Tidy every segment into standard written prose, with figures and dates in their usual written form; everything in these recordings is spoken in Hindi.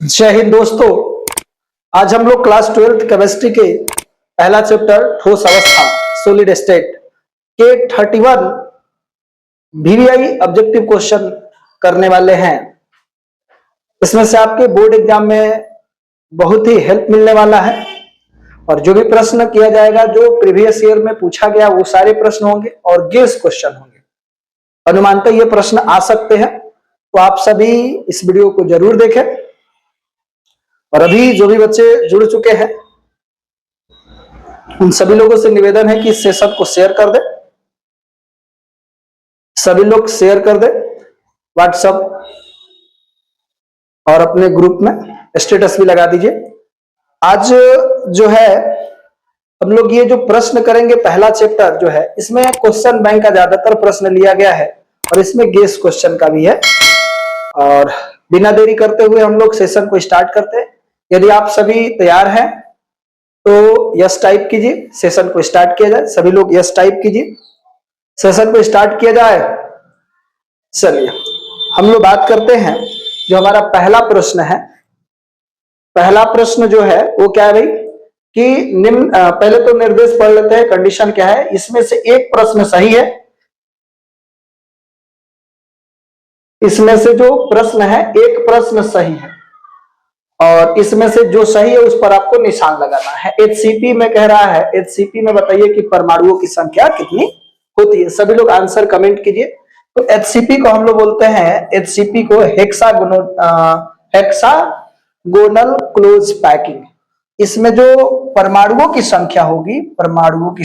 जय हिंद दोस्तों। आज हम लोग क्लास 12th केमिस्ट्री के पहला चैप्टर ठोस अवस्था सॉलिड स्टेट के 31 VVI ऑब्जेक्टिव क्वेश्चन करने वाले हैं। इसमें से आपके बोर्ड एग्जाम में बहुत ही हेल्प मिलने वाला है और जो भी प्रश्न किया जाएगा जो प्रीवियस ईयर में पूछा गया वो सारे प्रश्न होंगे और गेस क्वेश्चन होंगे। अनुमानतः ये प्रश्न आ सकते हैं, तो आप सभी इस वीडियो को जरूर देखें। और अभी जो भी बच्चे जुड़ चुके हैं उन सभी लोगों से निवेदन है कि इस सेशन को शेयर कर दे। सभी लोग शेयर कर दे व्हाट्सएप और अपने ग्रुप में स्टेटस भी लगा दीजिए। आज जो है हम लोग ये जो प्रश्न करेंगे, पहला चैप्टर जो है इसमें क्वेश्चन बैंक का ज्यादातर प्रश्न लिया गया है और इसमें गेस क्वेश्चन का भी है। और बिना देरी करते हुए हम लोग सेशन को स्टार्ट करते हैं। यदि आप सभी तैयार हैं तो यस टाइप कीजिए, सेशन को स्टार्ट किया जाए। सभी लोग यस टाइप कीजिए, सेशन को स्टार्ट किया जाए। चलिए हम लोग बात करते हैं जो हमारा पहला प्रश्न है। पहला प्रश्न जो है वो क्या है भाई कि निम्न पहले तो निर्देश पढ़ लेते हैं। कंडीशन क्या है, इसमें से एक प्रश्न सही है। इसमें से जो प्रश्न है एक प्रश्न सही है और इसमें से जो सही है उस पर आपको निशान लगाना है। HCP में कह रहा है, HCP में बताइए कि परमाणुओं की संख्या कितनी होती है। सभी लोग आंसर कमेंट कीजिए। तो HCP को हम लोग बोलते हैं, HCP को हेक्सागोनल क्लोज पैकिंग। इसमें जो परमाणुओं की संख्या होगी, परमाणुओं की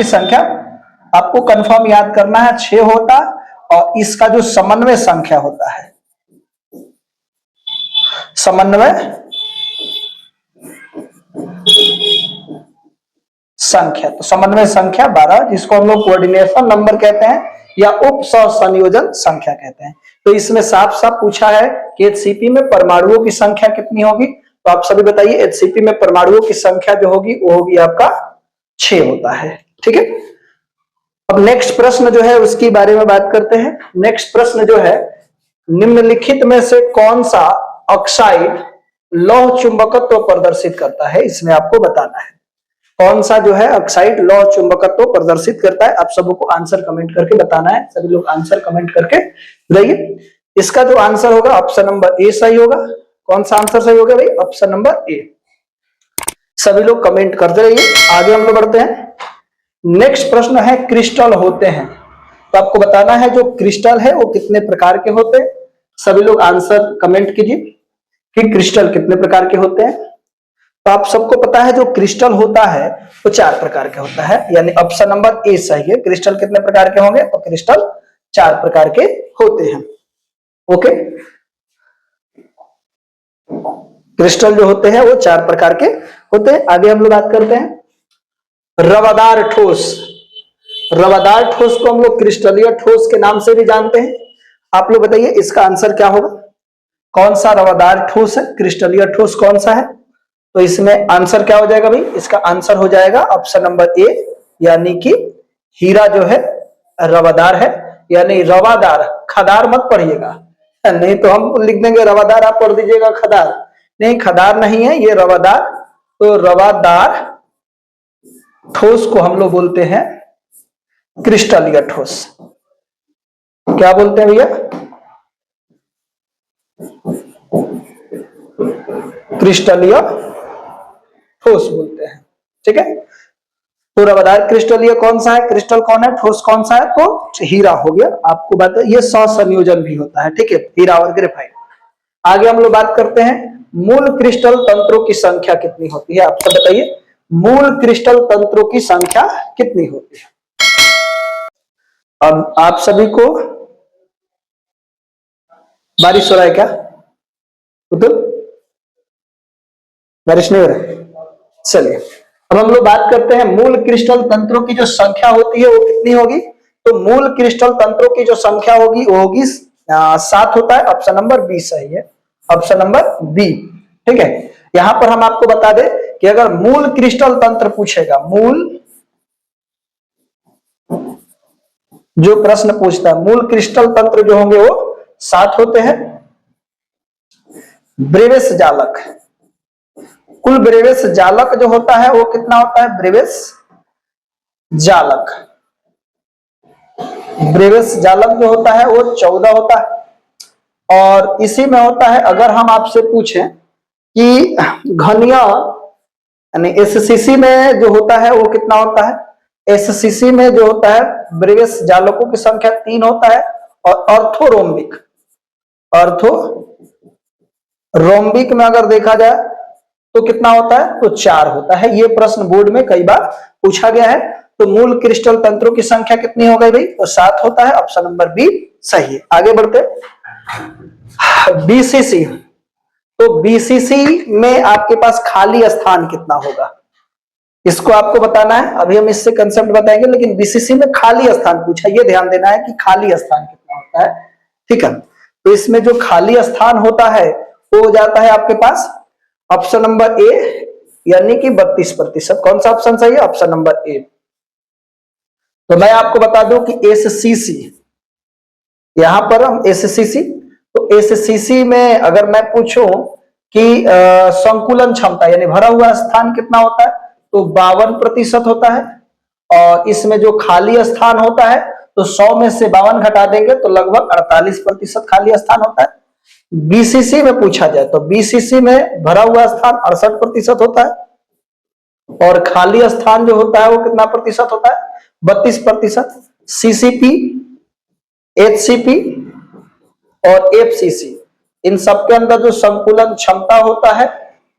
संख्या आपको कंफर्म याद करना है 6 होता और इसका जो समन्वय संख्या होता है, समन्वय संख्या, तो समन्वय संख्या 12 जिसको हम लोग कोऑर्डिनेशन नंबर कहते हैं या उप संयोजन संख्या कहते हैं। तो इसमें साफ साफ पूछा है कि HCP में परमाणुओं की संख्या कितनी होगी। तो आप सभी बताइए HCP में परमाणुओं की संख्या जो होगी वो होगी आपका 6 होता है। ठीक है, अब नेक्स्ट प्रश्न जो है उसके बारे में बात करते हैं। नेक्स्ट प्रश्न जो है, निम्नलिखित में से कौन सा ऑक्साइड लौह चुंबकत्व प्रदर्शित करता है, इसमें आपको बताना है। कौन सा जो है ऑक्साइड लौह चुंबकत्व प्रदर्शित करता है, आप सबको आंसर कमेंट करके बताना है। सभी लोग आंसर कमेंट करके बताइए। इसका जो आंसर होगा ऑप्शन नंबर ए सही होगा। कौन सा आंसर सही होगा भाई? Option number A. सभी लोग कमेंट करते रहिए। आगे हम लोग बढ़ते हैं। नेक्स्ट प्रश्न है, क्रिस्टल होते हैं। तो आपको बताना है जो क्रिस्टल है वो कितने प्रकार के होते हैं। सभी लोग आंसर कमेंट कीजिए कि क्रिस्टल कितने प्रकार के होते हैं। तो आप सबको पता है जो क्रिस्टल होता है वो 4 प्रकार के होता है, यानी ऑप्शन नंबर ए सही है। क्रिस्टल कितने प्रकार के होंगे? तो क्रिस्टल 4 प्रकार के होते हैं। ओके, क्रिस्टल जो होते हैं वो 4 प्रकार के होते हैं। आगे हम लोग बात करते हैं रवादार ठोस। रवादार ठोस को हम लोग क्रिस्टलीय ठोस के नाम से भी जानते हैं। आप लोग बताइए इसका आंसर क्या होगा? कौन सा रवादार ठोस है? क्रिस्टलीय ठोस कौन सा है? तो इसमें आंसर क्या हो जाएगा भाई? इसका आंसर हो जाएगा ऑप्शन नंबर ए, यानी कि हीरा जो है रवादार है, यानी रवादार। खदार मत पढ़िएगा, नहीं तो हम लिख देंगे रवादार, आप पढ़ दीजिएगा खदार। नहीं, खदार नहीं है ये, रवादार। तो रवादार ठोस को हम लोग बोलते हैं क्रिस्टलीय ठोस। क्या बोलते हैं भैया? क्रिस्टलीय ठोस बोलते हैं। ठीक है, तो रवादार क्रिस्टलीय कौन सा है? क्रिस्टल कौन है? ठोस कौन सा है? तो हीरा हो गया। आपको बात है ये सहसंयोजन भी होता है। ठीक है, हीरा और ग्रेफाइट। आगे हम लोग बात करते हैं मूल क्रिस्टल तंत्रों की संख्या कितनी होती है। आप सब बताइए मूल क्रिस्टल तंत्रों की संख्या कितनी होती है। अब आप सभी को बारिश हो रहा है क्या? बारिश नहीं हो रहा है? चलिए अब हम लोग बात करते हैं मूल क्रिस्टल तंत्रों की जो संख्या होती है वो कितनी होगी। तो मूल क्रिस्टल तंत्रों की जो संख्या होगी वो होगी 7 होता है। ऑप्शन नंबर बी सही है, ऑप्शन नंबर बी। ठीक है, यहां पर हम आपको बता दें कि अगर मूल क्रिस्टल तंत्र पूछेगा, मूल जो प्रश्न पूछता है, मूल क्रिस्टल तंत्र जो होंगे वो 7 होते हैं। ब्रेविस जालक, कुल ब्रेविस जालक जो होता है वो कितना होता है? ब्रेविस जालक, ब्रेविस जालक जो होता है वो 14 होता है। और इसी में होता है, अगर हम आपसे पूछें कि घनिया यानी एससीसी में जो होता है वो कितना होता है? एससीसी में जो होता है ब्रेविस जालकों की संख्या 3 होता है। और ऑर्थोरोम्बिक, ऑर्थोरोम्बिक में अगर देखा जाए तो कितना होता है? तो 4 होता है। ये प्रश्न बोर्ड में कई बार पूछा गया है। तो मूल क्रिस्टल तंत्रों की संख्या कितनी हो गई भाई? तो 7 होता है। ऑप्शन नंबर बी सही है। आगे बढ़ते, बीसीसी। तो बीसीसी में आपके पास खाली स्थान कितना होगा, इसको आपको बताना है। अभी हम इससे कंसेप्ट बताएंगे, लेकिन बीसीसी में खाली स्थान पूछा, ये ध्यान देना है कि खाली स्थान कितना होता है। ठीक है, तो इसमें जो खाली स्थान होता है वो हो जाता है आपके पास ऑप्शन नंबर ए, यानी कि 32%। कौन सा ऑप्शन सही है? Option number A. तो मैं आपको बता दूं कि एससीसी, यहां पर हम एससीसी, तो एससीसी में अगर मैं पूछूं कि संकुलन क्षमता यानी भरा हुआ स्थान कितना होता है, तो 52% होता है। और इसमें जो खाली स्थान होता है, तो 100 में से 52 घटा देंगे तो लगभग 48% खाली स्थान होता है। बीसीसी में पूछा जाए तो बीसीसी में भरा हुआ स्थान 68% होता है। और खाली स्थान जो होता है वो कितना प्रतिशत होता है? 32%। सीसीपी, एचसीपी और एफसीसी, इन सबके अंदर जो संकुलन क्षमता होता है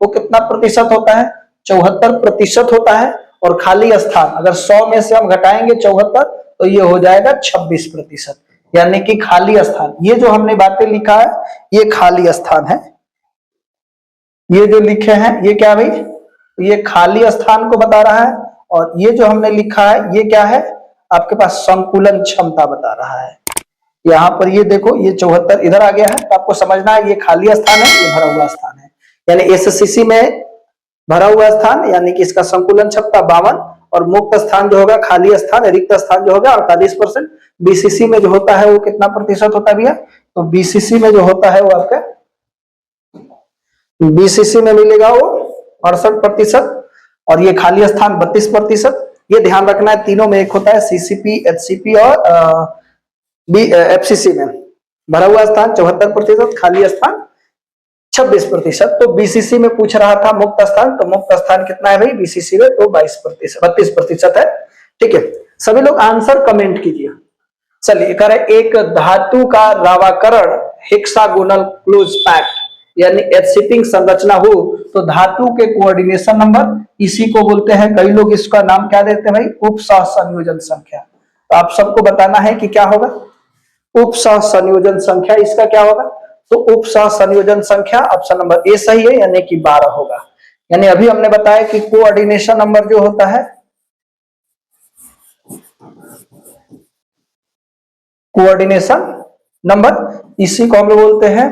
वो कितना प्रतिशत होता है? 74% होता है। और खाली स्थान अगर 100 में से हम घटाएंगे 74, तो ये हो जाएगा 26%। यानी कि खाली स्थान, ये जो हमने बातें लिखा है ये खाली स्थान है। ये जो लिखे हैं ये क्या भाई? ये खाली स्थान को बता रहा है। और ये जो हमने लिखा है ये क्या है? आपके पास संकुलन क्षमता बता रहा है। यहाँ पर ये देखो, ये 74 इधर आ गया है, तो आपको समझना है ये खाली स्थान है, ये भरा हुआ स्थान है। यानी एससीसी में भरा हुआ स्थान यानी कि इसका संकुलन क्षमता 52, और मुक्त स्थान जो होगा, खाली स्थान, रिक्त स्थान जो होगा 48%। बीसीसी में जो होता है वो कितना प्रतिशत होता है भैया? तो बीसीसी में जो होता है वो आपका, बीसीसी में मिलेगा वो 68%। और ये खाली स्थान 32%। ये ध्यान रखना है, तीनों में एक होता है, सीसीपी, एचसीपी और एफसीसी में भरा हुआ स्थान 74%, खाली स्थान 26%। तो बीसीसी में पूछ रहा था मुक्त स्थान, तो मुक्त स्थान कितना है भाई बीसीसी में? तो 32% है। ठीक है, सभी लोग आंसर कमेंट कीजिए। चलिए, करें एक धातु का रावाकरण हेक्सागोनल क्लोज पैक्ट यानी एचसीपिंग संरचना हो तो धातु के कोऑर्डिनेशन नंबर, इसी को बोलते हैं, कई लोग इसका नाम क्या देते हैं भाई? उप सहसंयोजन संख्या। तो आप सबको बताना है कि क्या होगा उप सहसंयोजन संख्या, इसका क्या होगा? तो उप सहसंयोजन संख्या ऑप्शन नंबर ए सही है, यानी कि 12 होगा। यानी अभी हमने बताया कि कोऑर्डिनेशन नंबर जो होता है, कोऑर्डिनेशन नंबर, इसी को हम लोग बोलते हैं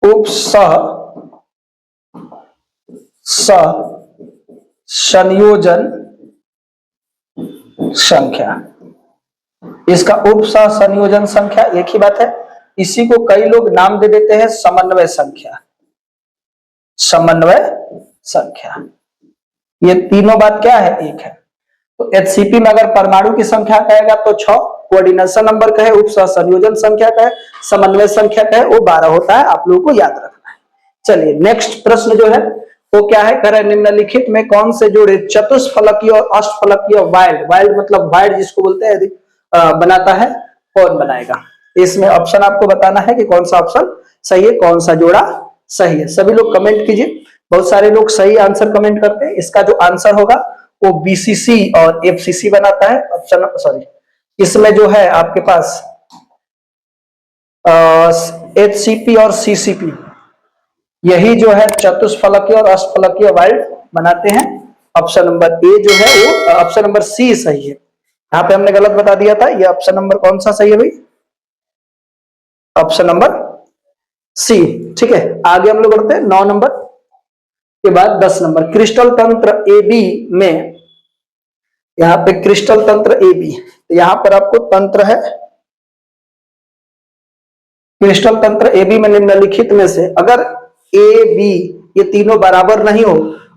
उप सह संयोजन संख्या। इसका उप सह संयोजन संख्या एक ही बात है। इसी को कई लोग नाम दे देते हैं समन्वय संख्या, समन्वय संख्या। ये तीनों बात क्या है? एक है। तो एचसीपी में अगर परमाणु की संख्या कहेगा तो 6, कोऑर्डिनेशन नंबर कहे, उप सह संयोजन संख्या कहे, समन्वय संख्या कहे, वो 12 होता है। आप लोगों को याद रखना है। चलिए नेक्स्ट प्रश्न जो है वो क्या है? कह रहे निम्नलिखित में कौन से जोड़े चतुष्फलकीय और अष्टफलकीय वाइल्ड, वाइल्ड मतलब वाइल्ड जिसको बोलते हैं, बनाता है, कौन बनाएगा? इसमें ऑप्शन आपको बताना है कि कौन सा ऑप्शन सही है, कौन सा जोड़ा सही है। सभी लोग कमेंट कीजिए। बहुत सारे लोग सही आंसर कमेंट करते हैं। इसका जो आंसर होगा वो बीसीसी और एफसीसी बनाता है। ऑप्शन सॉरी, इसमें जो है आपके पास एचसीपी और सीसीपी, यही जो है चतुष्फलकीय और अष्टफलकीय वाइल्ड बनाते हैं। ऑप्शन नंबर ए जो है वो ऑप्शन नंबर सी सही है। यहाँ पे हमने गलत बता दिया था। ये ऑप्शन नंबर कौन सा सही है भाई? Option number C. ठीक है, आगे हम लोग बढ़ते हैं 9 नंबर के बाद 10 नंबर। क्रिस्टल तंत्र ए बी में यहाँ पे क्रिस्टल तंत्र ए बी, तो यहाँ पर आपको तंत्र है क्रिस्टल तंत्र ए बी में निम्नलिखित में से अगर ए बी ये तीनों बराबर नहीं हो,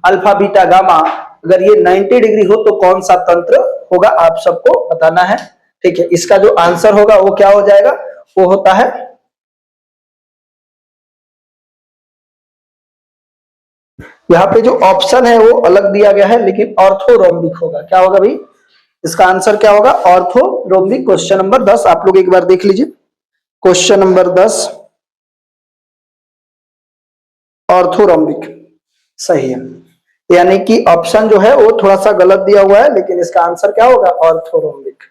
अल्फा बीटा गामा, अगर ये 90 डिग्री हो तो कौन सा तंत्र होगा, आप सबको बताना है। ठीक है, इसका जो आंसर होगा वो क्या हो जाएगा, वो होता है यहाँ पे जो ऑप्शन है वो अलग दिया गया है, लेकिन ऑर्थोरोम्बिक होगा। क्या होगा भाई, इसका आंसर क्या होगा, ऑर्थोरोम्बिक। क्वेश्चन नंबर 10 आप लोग एक बार देख लीजिए, क्वेश्चन नंबर 10 ऑर्थोरोम्बिक सही है, यानी कि ऑप्शन जो है वो थोड़ा सा गलत दिया हुआ है, लेकिन इसका आंसर क्या होगा, orthorhombic.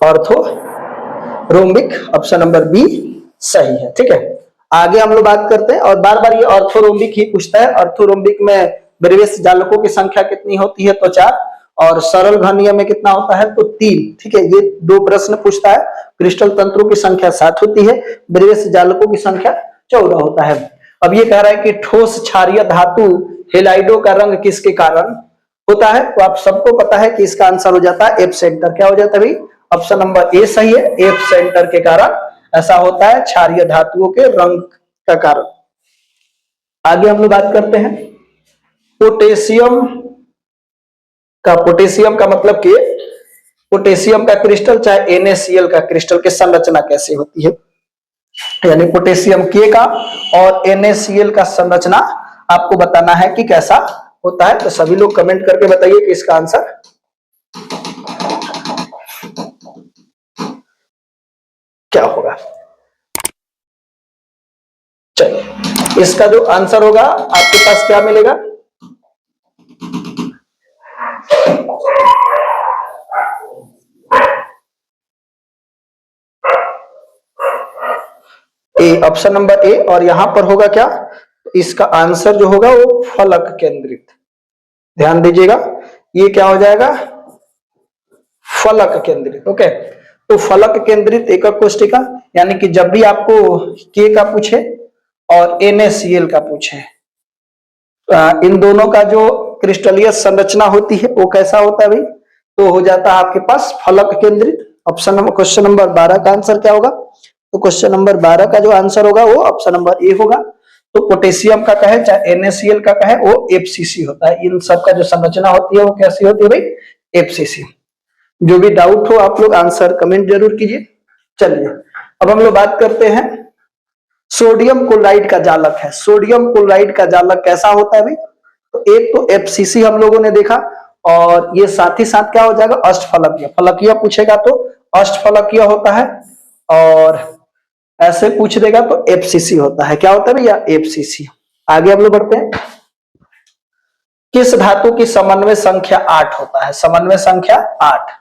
Orthorhombic option number B सही है। ठीक है, आगे हम लोग बात करते हैं, और बार बार ये ऑर्थोरोम्बिक ही पूछता है। ऑर्थोरोम्बिक में परिवेश जालकों की संख्या कितनी होती है, तो 4, और सरल घनीय में कितना होता है, तो 3। ठीक है, ये 2 प्रश्न पूछता है। क्रिस्टल तंत्रों की संख्या 7 होती है, परिवेश जालकों की संख्या 14 होता है। अब ये कह रहा है कि ठोस क्षारीय धातु हेलाइडो का रंग किसके कारण होता है, तो आप सबको पता है कि इसका आंसर हो जाता है एफ सेंटर। क्या हो जाता है भाई, ऑप्शन नंबर ए सही है, एफ सेंटर के कारण ऐसा होता है, क्षारीय धातुओं के रंग का कारण। आगे हम लोग बात करते हैं पोटेशियम का। पोटेशियम का मतलब कि पोटेशियम का क्रिस्टल चाहे NaCl का क्रिस्टल की संरचना कैसे होती है, यानी पोटेशियम के का और NaCl का संरचना आपको बताना है कि कैसा होता है। तो सभी लोग कमेंट करके बताइए कि इसका आंसर क्या होगा। चलिए, इसका जो आंसर होगा आपके पास क्या मिलेगा, ए, ऑप्शन नंबर ए। और यहां पर होगा क्या, इसका आंसर जो होगा वो फलक केंद्रित। ध्यान दीजिएगा, ये क्या हो जाएगा, फलक केंद्रित। ओके, तो फलक केंद्रित एकक कोष्ठिका, यानी कि जब भी आपको के का पूछे और NaCl का पूछे, इन दोनों का जो क्रिस्टलीय संरचना होती है वो कैसा होता है भाई, तो हो जाता है आपके पास फलक केंद्रित। ऑप्शन नंबर क्वेश्चन नंबर 12 का आंसर क्या होगा, तो क्वेश्चन नंबर 12 का जो आंसर होगा वो ऑप्शन नंबर ए होगा। तो पोटेशियम का कहे चाहे NaCl का कहे वो FCC होता है। इन सब का जो संरचना होती है वो कैसी होती है भाई, FCC। जो भी डाउट हो आप लोग आंसर कमेंट जरूर कीजिए। चलिए, अब हम लोग बात करते हैं सोडियम क्लोराइड का जालक है। सोडियम क्लोराइड का जालक कैसा होता है भाई, तो एक तो FCC हम लोगों ने देखा, और ये साथ ही साथ क्या हो जाएगा, अष्टफलकीय। फलकीय पूछेगा तो अष्टफलकीय होता है, और ऐसे पूछ देगा तो FCC होता है। क्या होता है भैया, FCC। आगे हम लोग बढ़ते हैं, किस धातु की समन्वय संख्या 8 होता है, समन्वय संख्या 8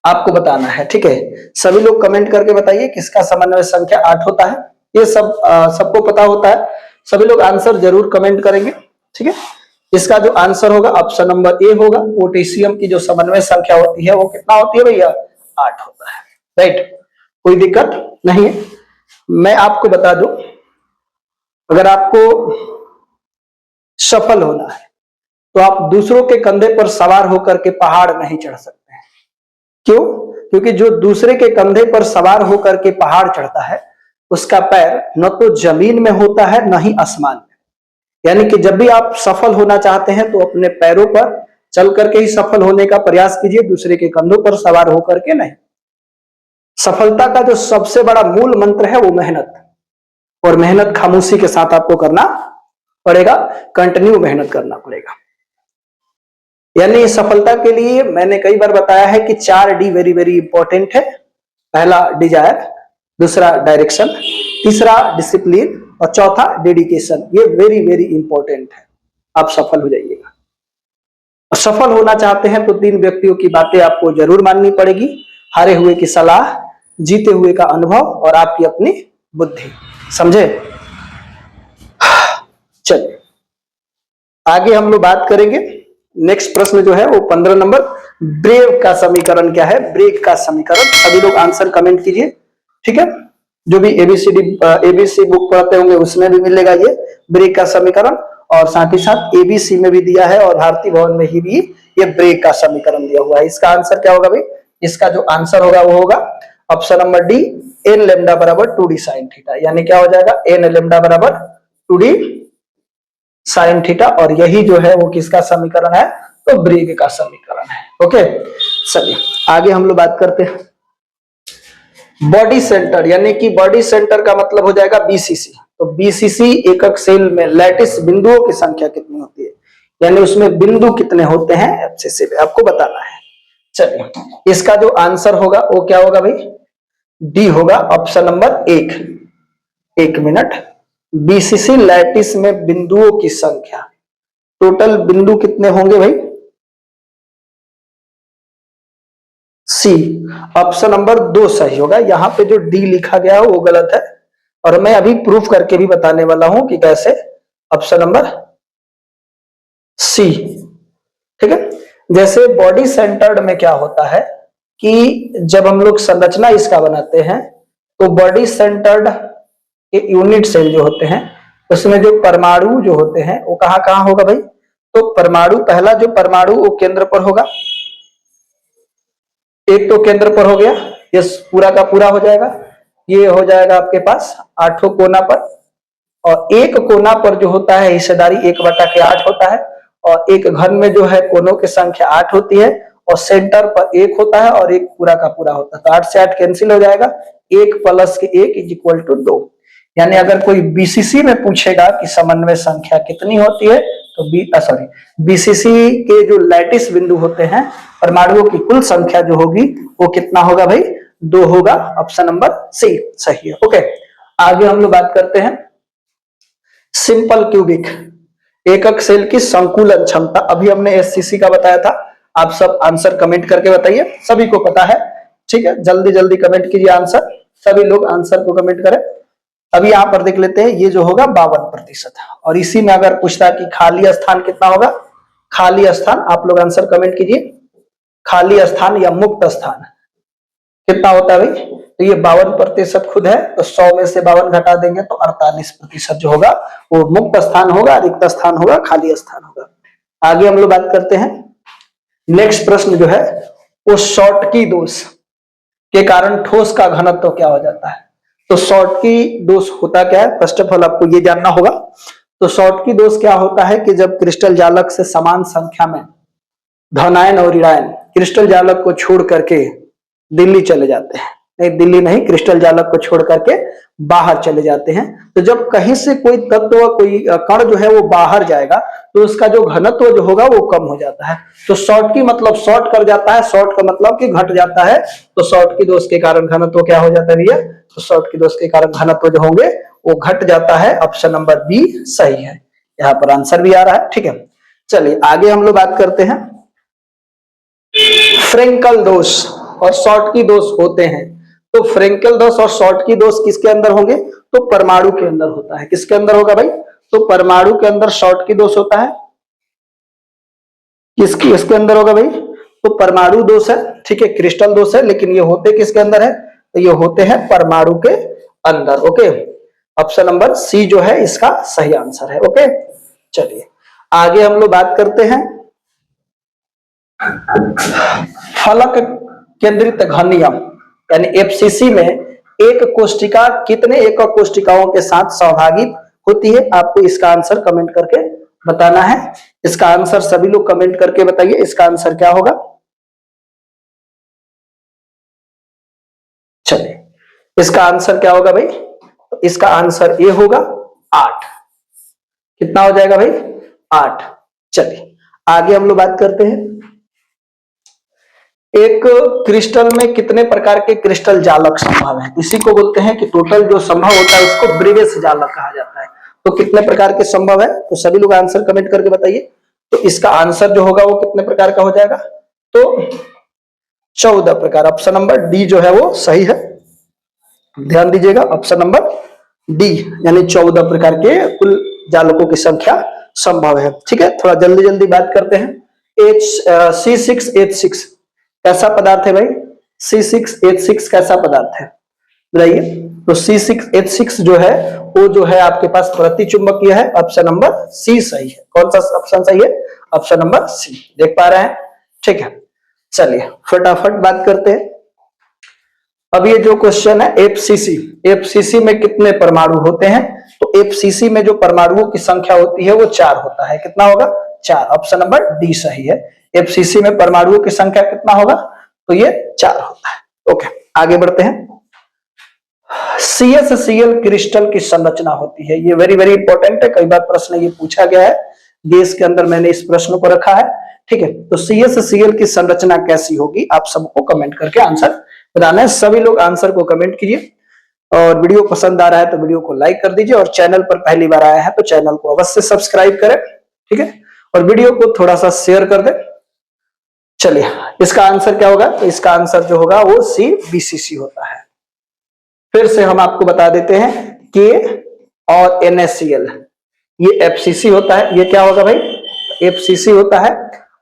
आपको बताना है। ठीक है, सभी लोग कमेंट करके बताइए किसका समन्वय संख्या 8 होता है। ये सब सबको पता होता है, सभी लोग आंसर जरूर कमेंट करेंगे। ठीक है, इसका जो आंसर होगा ऑप्शन नंबर ए होगा। पोटेशियम की जो समन्वय संख्या होती है वो कितना होती है भैया, 8 होता है। राइट, कोई दिक्कत नहीं है। मैं आपको बता दूं, अगर आपको सफल होना है तो आप दूसरों के कंधे पर सवार होकर के पहाड़ नहीं चढ़ सकते हैं। क्यों, क्योंकि जो दूसरे के कंधे पर सवार होकर के पहाड़ चढ़ता है उसका पैर न तो जमीन में होता है न ही आसमान में। यानी कि जब भी आप सफल होना चाहते हैं तो अपने पैरों पर चल करके ही सफल होने का प्रयास कीजिए, दूसरे के कंधों पर सवार होकर के नहीं। सफलता का जो सबसे बड़ा मूल मंत्र है वो मेहनत, और मेहनत खामोशी के साथ आपको करना पड़ेगा, कंटिन्यू मेहनत करना पड़ेगा। यानी सफलता के लिए मैंने कई बार बताया है कि 4D वेरी वेरी इंपॉर्टेंट है। पहला डिजायर, दूसरा डायरेक्शन, तीसरा डिसिप्लिन, और चौथा डेडिकेशन। ये वेरी वेरी इंपॉर्टेंट है, आप सफल हो जाइएगा। सफल होना चाहते हैं तो 3 व्यक्तियों की बातें आपको जरूर माननी पड़ेगी, हारे हुए की सलाह, जीते हुए का अनुभव, और आपकी अपनी बुद्धि। समझे, चलिए आगे हम लोग बात करेंगे। नेक्स्ट प्रश्न जो है वो 15 नंबर, ब्रेव का समीकरण क्या है, ब्रेव का समीकरण। सभी लोग आंसर कमेंट कीजिए। ठीक है, जो भी एबीसी बुक पढ़ते होंगे उसमें भी मिलेगा ये ब्रेक का समीकरण, और साथ ही साथ एबीसी में भी दिया है और भारती भवन में ही भी ये ब्रेक का समीकरण दिया हुआ है। इसका आंसर क्या होगा भाई? इसका जो आंसर होगा वो होगा option number D, n lambda बराबर 2d साइन थीटा, यानी क्या हो जाएगा? एन लेमडा बराबर 2d साइन थीटा, और यही जो है वो किसका समीकरण है? तो ब्रेग का समीकरण है। ओके, चलिए आगे हम लोग बात करते हैं बॉडी सेंटर, यानी कि बॉडी सेंटर का मतलब हो जाएगा बीसीसी। तो बीसीसी एकक सेल में लैटिस बिंदुओं की संख्या कितनी होती है, यानी उसमें बिंदु कितने होते हैं एफसीसी में, आपको बताना है। चलिए इसका जो आंसर होगा वो क्या होगा भाई? डी होगा, ऑप्शन नंबर 1। एक मिनट, बीसीसी लैटिस में बिंदुओं की संख्या, टोटल बिंदु कितने होंगे भाई? सी, ऑप्शन नंबर 2 सही होगा। यहां पे जो डी लिखा गया है वो गलत है, और मैं अभी प्रूफ करके भी बताने वाला हूं कि कैसे। ऑप्शन नंबर सी, ठीक है। जैसे बॉडी सेंटर्ड में क्या होता है कि जब हम लोग संरचना इसका बनाते हैं तो बॉडी सेंटर्ड यूनिट सेल जो होते हैं उसमें जो परमाणु जो होते हैं वो कहां कहां होगा भाई? तो परमाणु, पहला जो परमाणु वो केंद्र पर होगा, एक तो केंद्र पर हो गया, ये पूरा का पूरा हो जाएगा। ये हो जाएगा आपके पास 8 कोना पर, और एक कोना पर जो होता है हिस्सेदारी 1/8 होता है, और एक घन में जो है कोनों की संख्या 8 होती है, और सेंटर पर 1 होता है और एक पूरा का पूरा होता है। तो 8 से 8 कैंसिल हो जाएगा, 1 + 1 = 2। यानी अगर कोई बीसीसी में पूछेगा कि समन्वय संख्या कितनी होती है तो बीसीसी के जो लैटिस बिंदु होते हैं परमाणुओं की कुल संख्या जो होगी वो कितना होगा भाई? 2 होगा। ऑप्शन नंबर सी सही है। ओके, आगे हम लोग बात करते हैं सिंपल क्यूबिक एकक सेल की संकुलन क्षमता। अभी हमने एससीसी का बताया था, आप सब आंसर कमेंट करके बताइए, सभी को पता है, ठीक है। जल्दी जल्दी कमेंट कीजिए आंसर, सभी लोग आंसर को कमेंट करें। अभी यहां पर देख लेते हैं, ये जो होगा 52%, और इसी में अगर पूछता है कि खाली स्थान कितना होगा, खाली स्थान, आप लोग आंसर कमेंट कीजिए, खाली स्थान या मुक्त स्थान कितना होता है भाई? तो ये 52% खुद है, तो 100 में से 52 घटा देंगे तो 48% जो होगा वो मुक्त स्थान होगा, रिक्त स्थान होगा, खाली स्थान होगा। आगे हम लोग बात करते हैं, नेक्स्ट प्रश्न जो है वो शॉर्टकी दोष के कारण ठोस का घनत्व क्या हो जाता है। तो शॉर्टकी दोष होता क्या है, फर्स्ट ऑफ ऑल आपको ये जानना होगा। तो शॉर्टकी दोष क्या होता है कि जब क्रिस्टल जालक से समान संख्या में धनायन और ऋणायन क्रिस्टल जालक को छोड़ करके दिल्ली चले जाते हैं, नहीं दिल्ली नहीं, क्रिस्टल जालक को छोड़ करके बाहर चले जाते हैं। तो जब कहीं से कोई तत्व, कोई कण जो है वो बाहर जाएगा तो उसका जो घनत्व जो होगा वो कम हो जाता है। तो शॉर्ट की मतलब शॉर्ट कर जाता है, शॉर्ट का मतलब कि घट जाता है। तो शॉर्ट की दोष के कारण घनत्व क्या हो जाता है भैया? तो शॉर्ट की दोष के कारण घनत्व जो होंगे वो घट जाता है। ऑप्शन नंबर बी सही है, यहाँ पर आंसर भी आ रहा है, ठीक है। चलिए आगे हम लोग बात करते हैं फ्रेंकल दोष और शॉर्टकी दोष होते हैं। तो फ्रेंकल दोष और शॉर्टकी दोष किसके अंदर होंगे? तो परमाणु के अंदर होता है। किसके अंदर होगा भाई? तो परमाणु के अंदर शॉर्टकी दोष होता है। किसकी इसके अंदर होगा भाई? तो परमाणु दोष है, ठीक है, क्रिस्टल दोष है, लेकिन ये होते किसके अंदर है? तो ये होते हैं परमाणु के अंदर। ओके, ऑप्शन नंबर सी जो है इसका सही आंसर है। ओके, चलिए आगे हम लोग बात करते हैं फलक केंद्रित घन नियम, यानी एफसीसी में एक कोष्टिका कितने एकक कोष्टिकाओं के साथ सहभागी होती है? आपको इसका आंसर कमेंट करके बताना है। इसका आंसर सभी लोग कमेंट करके बताइए, इसका आंसर क्या होगा? चलिए इसका आंसर क्या होगा भाई? तो इसका आंसर ए होगा 8। कितना हो जाएगा भाई? 8। चलिए आगे हम लोग बात करते हैं एक क्रिस्टल में कितने प्रकार के क्रिस्टल जालक संभव है। इसी को बोलते हैं कि टोटल जो संभव होता है उसको ब्रेवियस जालक कहा जाता है। तो कितने प्रकार के संभव है? तो सभी लोग आंसर कमेंट करके बताइए। तो इसका आंसर जो होगा वो कितने प्रकार का हो जाएगा? तो 14 प्रकार। ऑप्शन नंबर डी जो है वो सही है, ध्यान दीजिएगा, ऑप्शन नंबर डी, यानी 14 प्रकार के कुल जालकों की संख्या संभव है। ठीक है, थोड़ा जल्दी जल्दी बात करते हैं। C6H6 कैसा पदार्थ है भाई? C6H6 कैसा पदार्थ है? बताइए। तो C6H6 जो है वो जो है आपके पास प्रतिचुंबकीय है। ऑप्शन नंबर सी सही है। कौन सा ऑप्शन सही है? Option number C. देख पा रहे हैं? ठीक है, चलिए फटाफट बात करते हैं। अब ये जो क्वेश्चन है एफसीसी, एफसीसी में कितने परमाणु होते हैं? तो एफसीसी में जो परमाणुओं की संख्या होती है वो 4 होता है। कितना होगा? 4। ऑप्शन नंबर डी सही है। एफसीसी में परमाणुओं की संख्या कितना होगा? तो ये 4 होता है। ओके, आगे बढ़ते हैं। CSCl क्रिस्टल की संरचना होती है। ये वेरी वेरी इंपॉर्टेंट है, कई बार प्रश्न ये पूछा गया है। देश के अंदर मैंने इस प्रश्न को रखा है। ठीक है, तो CSCl की संरचना कैसी होगी? आप सबको कमेंट करके आंसर बताना है। सभी लोग आंसर को कमेंट कीजिए और वीडियो पसंद आ रहा है तो वीडियो को लाइक कर दीजिए और चैनल पर पहली बार आया है तो चैनल को अवश्य सब्सक्राइब करें। ठीक है, और वीडियो को थोड़ा सा शेयर कर दें। चलिए, इसका आंसर क्या होगा? तो इसका आंसर जो होगा वो CBCC होता है। फिर से हम आपको बता देते हैं के और NaCl ये FCC होता है। ये क्या होगा भाई? FCC होता है।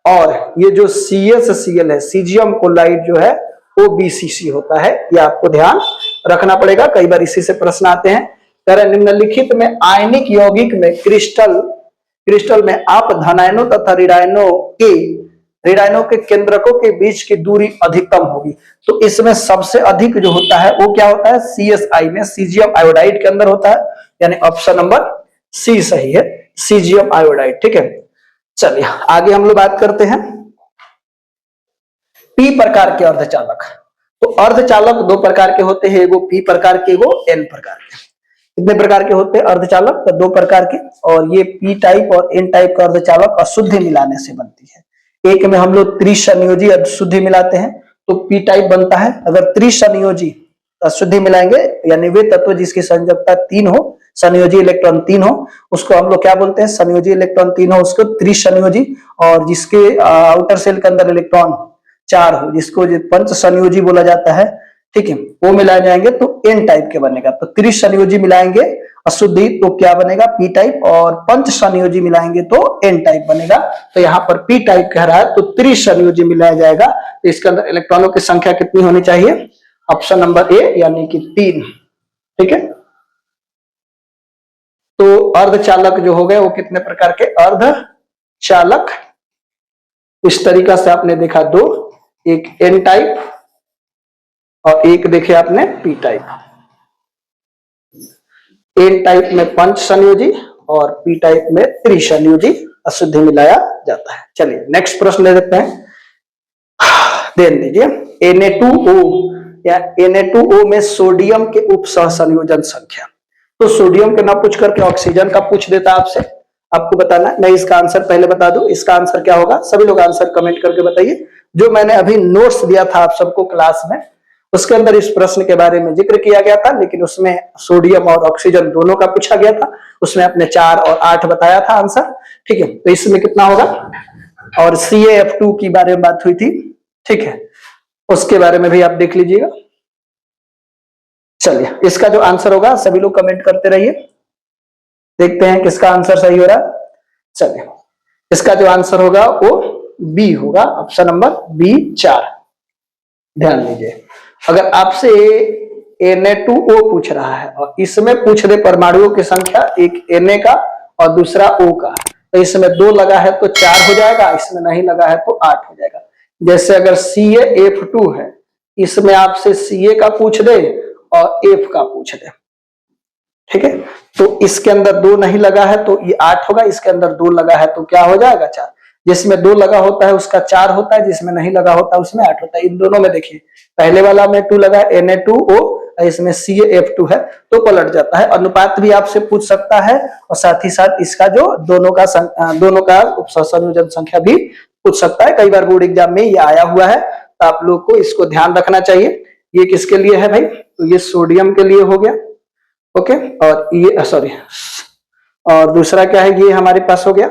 और ये जो CSCl है, सीजियम क्लोराइड जो है वो BCC होता है। ये आपको ध्यान रखना पड़ेगा, कई बार इसी से प्रश्न आते हैं। निम्नलिखित में आयनिक यौगिक में क्रिस्टल में आप धनायनों तथा ऋणायनों के केंद्रकों के बीच की दूरी अधिकतम होगी। तो इसमें सबसे अधिक जो होता है वो क्या होता है? CSI में सीजियम आयोडाइड के अंदर होता है, यानी ऑप्शन नंबर सी सही है, सीजियम आयोडाइड। ठीक है, चलिए आगे हम लोग बात करते हैं पी प्रकार के अर्धचालक। तो अर्धचालक दो प्रकार के होते हैं, एगो पी प्रकार के, एगो एन प्रकार के। कितने प्रकार के होते हैं अर्धचालक? तो दो प्रकार के। और ये पी टाइप और एन टाइप का अर्धचालक अशुद्धि मिलाने से बनती है। एक में हम लोग त्रिसंयोजी अशुद्धि मिलाते हैं तो पी टाइप बनता है। अगर त्रिसंयोजी अशुद्धि मिलाएंगे यानी वे तत्व जिसकी संयोजकता 3 हो, संयोजी इलेक्ट्रॉन 3 हो, उसको हम लोग क्या बोलते हैं? संयोजी इलेक्ट्रॉन 3 हो उसको त्रिसंयोजी। और जिसके आउटर सेल के अंदर इलेक्ट्रॉन 4 हो, जिसको पंच संयोजी बोला जाता है, ठीक है, वो मिलाए जाएंगे तो एन टाइप के बनेगा। तो त्रिसंयोजी मिलाएंगे अशुद्धि तो क्या बनेगा? P type. और पंच संयोजी मिलाएंगे तो एन टाइप बनेगा। तो यहाँ पर पी टाइप कह रहा है तो त्रिसंयोजी मिलाया जाएगा। तो इसके अंदर इलेक्ट्रॉनों की संख्या कितनी होनी चाहिए? ऑप्शन नंबर ए यानी कि 3। ठीक है, तो अर्धचालक जो हो गए वो कितने प्रकार के? अर्धचालक इस तरीका से आपने देखा दो, एक एन टाइप और एक देखे आपने पी टाइप। एन टाइप में पंच संयोजी और पी टाइप में त्रिसंयोजी अशुद्धि मिलाया जाता है। चलिए नेक्स्ट प्रश्न ले लेते हैं, ध्यान दीजिए। Na2O या Na2O में सोडियम के उप सहसंयोजन संख्या। तो सोडियम के ना पूछ करके ऑक्सीजन का पूछ देता आपसे, आपको बताना। मैं इसका आंसर पहले बता दूं, इसका आंसर क्या होगा? सभी लोग आंसर कमेंट करके बताइए। जो मैंने अभी नोट्स दिया था आप सबको क्लास में, उसके अंदर इस प्रश्न के बारे में जिक्र किया गया था, लेकिन उसमें सोडियम और ऑक्सीजन दोनों का पूछा गया था। उसमें आपने 4 और 8 बताया था आंसर। ठीक है, तो इसमें कितना होगा? और CaF2 की बारे में बात हुई थी, ठीक है, उसके बारे में भी आप देख लीजिएगा। चलिए इसका जो आंसर होगा सभी लोग कमेंट करते रहिए, देखते हैं किसका आंसर सही हो रहा है। चलिए इसका जो आंसर होगा वो बी होगा, ऑप्शन नंबर बी 4। ध्यान दीजिए, अगर आपसे Na2O पूछ रहा है और इसमें पूछ दे परमाणुओं की संख्या, एक Na का और दूसरा O का, तो इसमें 2 लगा है तो 4 हो जाएगा, इसमें नहीं लगा है तो 8 हो जाएगा। जैसे अगर CaF2 है, इसमें आपसे Ca का पूछ दे और F का पूछ दे, ठीक है, तो इसके अंदर 2 नहीं लगा है तो ये 8 होगा, इसके अंदर 2 लगा है तो क्या हो जाएगा? 4। जिसमें 2 लगा होता है उसका 4 होता है, जिसमें नहीं लगा होता है उसमें 8 होता है। इन दोनों में देखिए, पहले वाला में 2 लगा Na2O, इसमें CaF2 है तो पलट जाता है। अनुपात भी आपसे पूछ सकता है और साथ ही साथ इसका जो दोनों का उपसंयोजन संख्या भी पूछ सकता है। कई बार बोर्ड एग्जाम में ये आया हुआ है, तो आप लोग को इसको ध्यान रखना चाहिए। ये किसके लिए है भाई? तो ये सोडियम के लिए हो गया। ओके, और ये सॉरी, और दूसरा क्या है? ये हमारे पास हो गया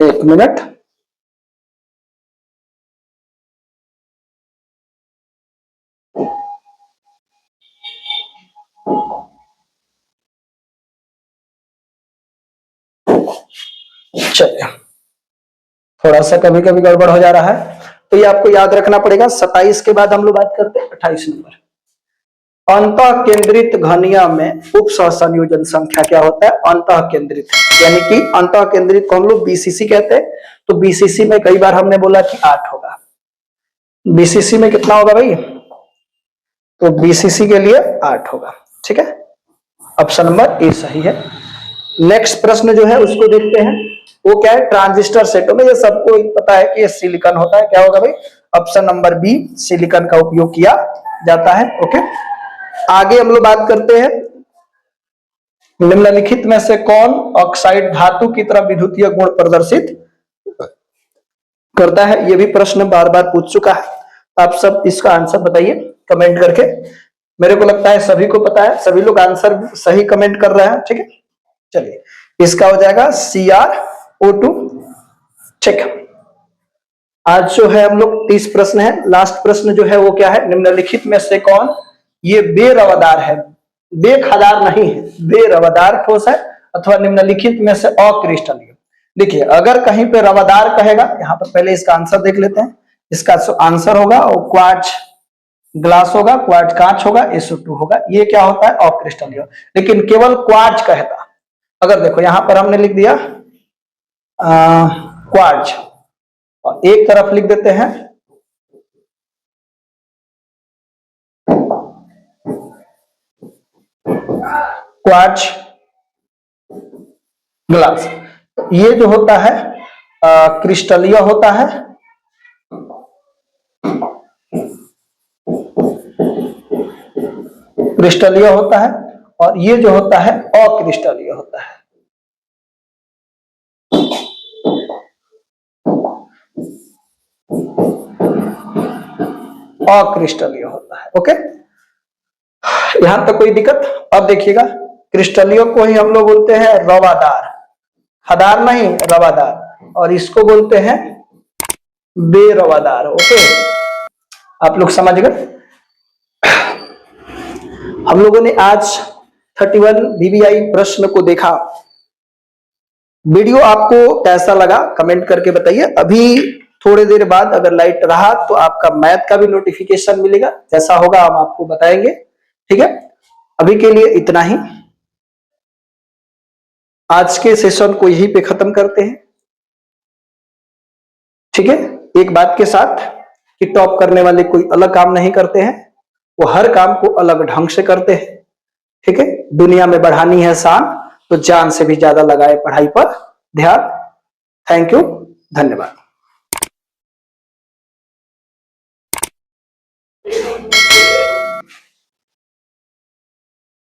एक मिनट, चलिए, थोड़ा सा कभी कभी गड़बड़ हो जा रहा है, तो ये आपको याद रखना पड़ेगा। 27 के बाद हम लोग बात करते हैं 28 नंबर। अंतः केंद्रित घनिया में उप सहसंयोजन संख्या क्या होता है? अंतः केंद्रित, यानी कि अंतः केंद्रित को हम लोग बीसीसी कहते हैं। तो बीसीसी में कई बार हमने बोला कि 8 होगा। बीसीसी में कितना होगा भाई? तो बीसीसी के लिए 8 होगा। ठीक है, ऑप्शन नंबर ए सही है। नेक्स्ट प्रश्न जो है उसको देखते हैं, वो क्या है? ट्रांजिस्टर सेटों में, ये सबको पता है कि ये सिलिकॉन होता है। क्या होगा भाई? ऑप्शन नंबर बी, सिलिकॉन का उपयोग किया जाता है। ओके, आगे हम लोग बात करते हैं, निम्नलिखित में से कौन ऑक्साइड धातु की तरह विद्युतीय गुण प्रदर्शित करता है? ये भी प्रश्न बार बार पूछ चुका है। आप सब इसका आंसर बताइए कमेंट करके। मेरे को लगता है सभी को पता है, सभी लोग आंसर सही कमेंट कर रहे हैं। ठीक है, चलिए, इसका हो जाएगा CrO2। ठीक, आज जो है हम लोग 30 प्रश्न है। लास्ट प्रश्न जो है वो क्या है? निम्नलिखित में से कौन, ये बेरवादार है, बेखदार नहीं है, बेरवादार ठोस है अथवा निम्नलिखित में से अक्रिस्टलीय। देखिए, अगर कहीं पे रवादार कहेगा, यहां पर पहले इसका आंसर देख लेते हैं। इसका आंसर होगा क्वार्ट्ज ग्लास होगा, क्वार्ट्ज कांच होगा, SO2 होगा। ये क्या होता है? अक्रिस्टलीय। लेकिन केवल क्वार्ट्ज कहता, अगर देखो यहां पर हमने लिख दिया क्वार्ट्ज, और एक तरफ लिख देते हैं क्वार्ट्ज ग्लास, ये जो होता है क्रिस्टलीय होता है। क्रिस्टलीय होता है, और ये जो होता है अक्रिस्टलीय होता है। अक्रिस्टलीय होता है। ओके, यहां तक कोई दिक्कत? अब देखिएगा, क्रिस्टलीय को ही हम लोग बोलते हैं रवादार, खदार नहीं, रवादार, और इसको बोलते हैं बेरवादार। ओके, आप लोग समझ गए। हम लोगों ने आज 31 VVI प्रश्न को देखा। वीडियो आपको कैसा लगा कमेंट करके बताइए। अभी थोड़ी देर बाद अगर लाइट रहा तो आपका मैथ का भी नोटिफिकेशन मिलेगा, जैसा होगा हम आपको बताएंगे। ठीक है, अभी के लिए इतना ही। आज के सेशन को यहीं पे खत्म करते हैं। ठीक है, एक बात के साथ कि टॉप करने वाले कोई अलग काम नहीं करते हैं, वो हर काम को अलग ढंग से करते हैं। ठीक है, दुनिया में बढ़ानी है शान, तो जान से भी ज्यादा लगाए पढ़ाई पर ध्यान। थैंक यू, धन्यवाद।